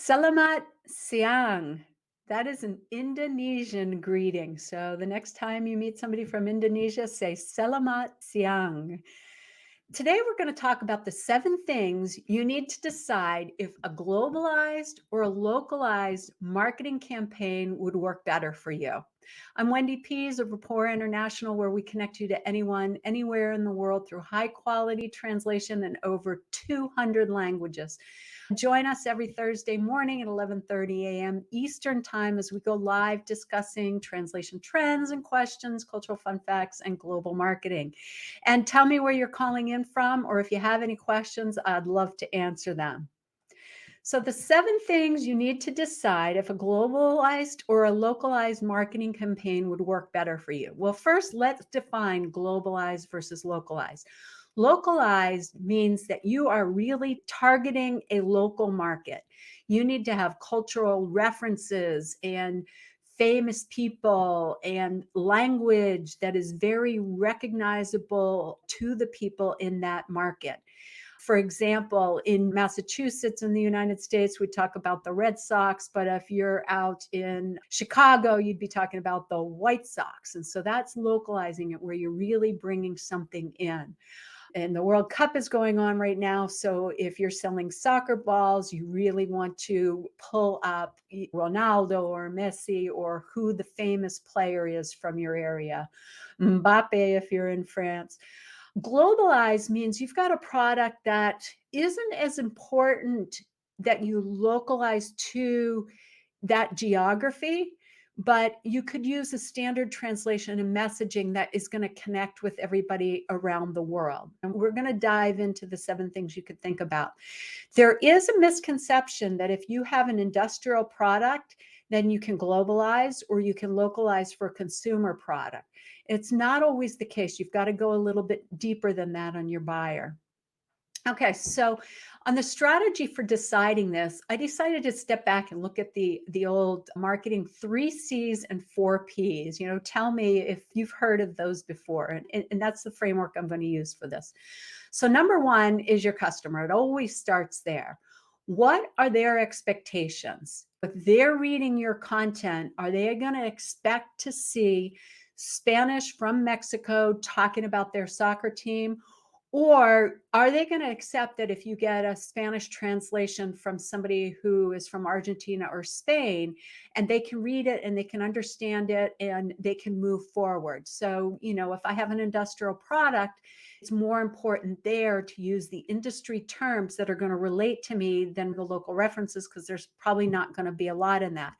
Selamat siang. That is an Indonesian greeting. So the next time you meet somebody from Indonesia, say Selamat siang. Today, we're going to talk about the 7 things you need to decide if a globalized or a localized marketing campaign would work better for you. I'm Wendy Pease of Rapport International, where we connect you to anyone, anywhere in the world through high quality translation in over 200 languages. Join us every Thursday morning at 11:30 a.m. Eastern Time as we go live discussing translation trends and questions, cultural fun facts, and global marketing. And tell me where you're calling in from, or if you have any questions, I'd love to answer them. So, the 7 things you need to decide if a globalized or a localized marketing campaign would work better for you. Well, first, let's define globalized versus localized. Localized means that you are really targeting a local market. You need to have cultural references and famous people and language that is very recognizable to the people in that market. For example, in Massachusetts in the United States, we talk about the Red Sox, but if you're out in Chicago, you'd be talking about the White Sox. And so that's localizing it where you're really bringing something in. And the World Cup is going on right now. So if you're selling soccer balls, you really want to pull up Ronaldo or Messi or who the famous player is from your area. Mbappe, if you're in France. Globalized means you've got a product that isn't as important that you localize to that geography, but you could use a standard translation and messaging that is going to connect with everybody around the world. And we're going to dive into the 7 things you could think about. There is a misconception that if you have an industrial product, then you can globalize or you can localize for a consumer product. It's not always the case. You've got to go a little bit deeper than that on your buyer. Okay, so on the strategy for deciding this, I decided to step back and look at the old marketing 3 C's and 4 P's. Tell me if you've heard of those before, and that's the framework I'm going to use for this. So number 1 is your customer. It always starts there. What are their expectations? If they're reading your content, are they going to expect to see Spanish from Mexico talking about their soccer team? Or are they going to accept that if you get a Spanish translation from somebody who is from Argentina or Spain, and they can read it and they can understand it and they can move forward? So, if I have an industrial product, it's more important there to use the industry terms that are going to relate to me than the local references, because there's probably not going to be a lot in that.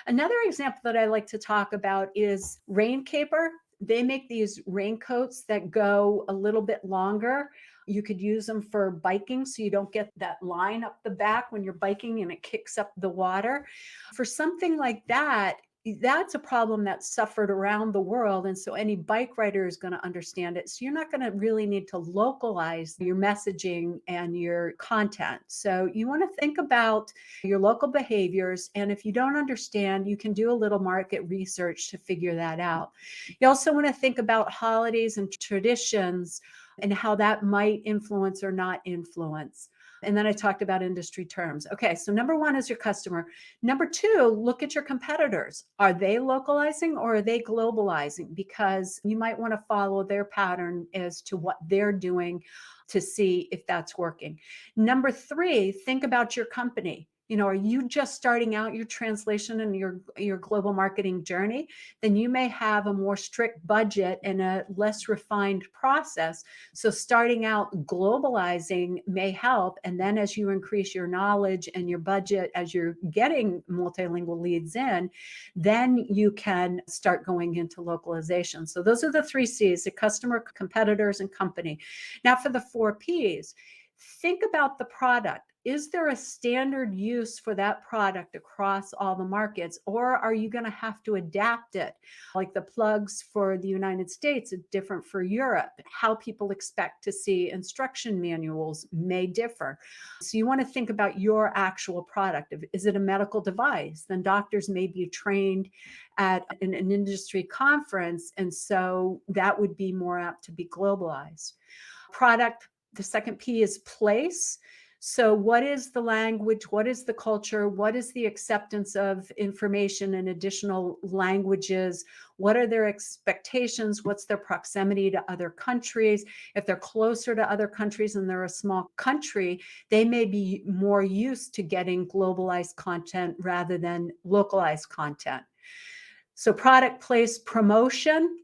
Another example that I like to talk about is rain caper. They make these raincoats that go a little bit longer. You could use them for biking so you don't get that line up the back when you're biking and it kicks up the water. For something like that, that's a problem that's suffered around the world. And so any bike rider is going to understand it. So you're not going to really need to localize your messaging and your content. So you want to think about your local behaviors. And if you don't understand, you can do a little market research to figure that out. You also want to think about holidays and traditions and how that might influence or not influence. And then I talked about industry terms. Okay, so number 1 is your customer. Number 2, look at your competitors. Are they localizing or are they globalizing? Because you might want to follow their pattern as to what they're doing to see if that's working. Number 3, think about your company. Are you just starting out your translation and your global marketing journey? Then you may have a more strict budget and a less refined process. So starting out globalizing may help. And then as you increase your knowledge and your budget, as you're getting multilingual leads in, then you can start going into localization. So those are the 3 C's: the customer, competitors, and company. Now for the 4 P's, think about the product. Is there a standard use for that product across all the markets, or are you going to have to adapt it? Like the plugs for the United States are different for Europe. How people expect to see instruction manuals may differ. So you want to think about your actual product. Is it a medical device? Then doctors may be trained at an industry conference, and so that would be more apt to be globalized. Product, the second P is place. So, what is the language? What is the culture? What is the acceptance of information in additional languages? What are their expectations? What's their proximity to other countries? If they're closer to other countries and they're a small country, they may be more used to getting globalized content rather than localized content. So, product place promotion,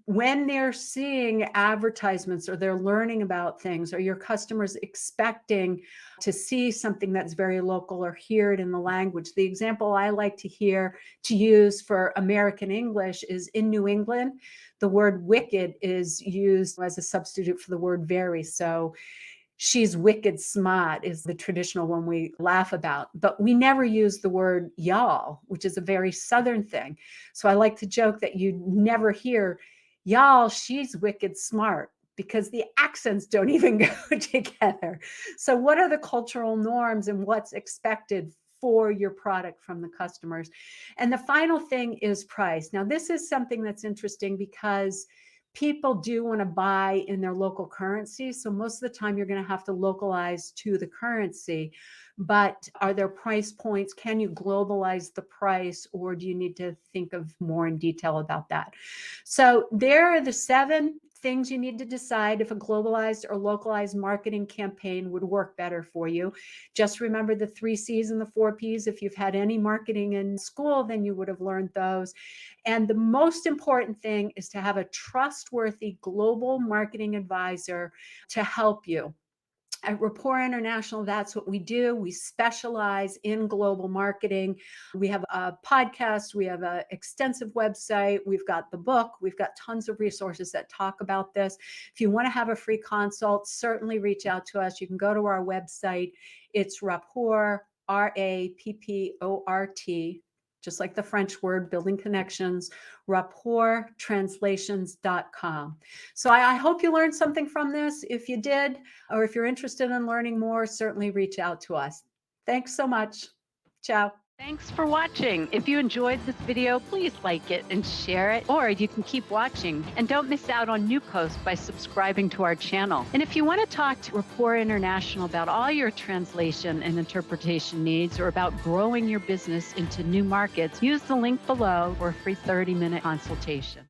when they're seeing advertisements or they're learning about things, or your customers expecting to see something that's very local or hear it in the language. The example I like to use for American English is in New England, the word wicked is used as a substitute for the word very. So she's wicked smart is the traditional one we laugh about, but we never use the word y'all, which is a very Southern thing. So I like to joke that you never hear y'all, she's wicked smart, because the accents don't even go together. So what are the cultural norms and what's expected for your product from the customers? And the final thing is price. Now, this is something that's interesting because people do want to buy in their local currency. So most of the time you're going to have to localize to the currency. But are there price points? Can you globalize the price, or do you need to think of more in detail about that? So there are the 7 things you need to decide if a globalized or localized marketing campaign would work better for you. Just remember the 3 C's and the 4 P's. If you've had any marketing in school, then you would have learned those. And the most important thing is to have a trustworthy global marketing advisor to help you. At Rapport International, that's what we do. We specialize in global marketing. We have a podcast, we have an extensive website, we've got the book, we've got tons of resources that talk about this. If you want to have a free consult, certainly reach out to us. You can go to our website. It's Rapport, Rapport, just like the French word, building connections, rapporttranslations.com. So I hope you learned something from this. If you did, or if you're interested in learning more, certainly reach out to us. Thanks so much. Ciao. Thanks for watching. If you enjoyed this video, please like it and share it, or you can keep watching. And don't miss out on new posts by subscribing to our channel. And if you want to talk to Rapport International about all your translation and interpretation needs, or about growing your business into new markets, use the link below for a free 30-minute consultation.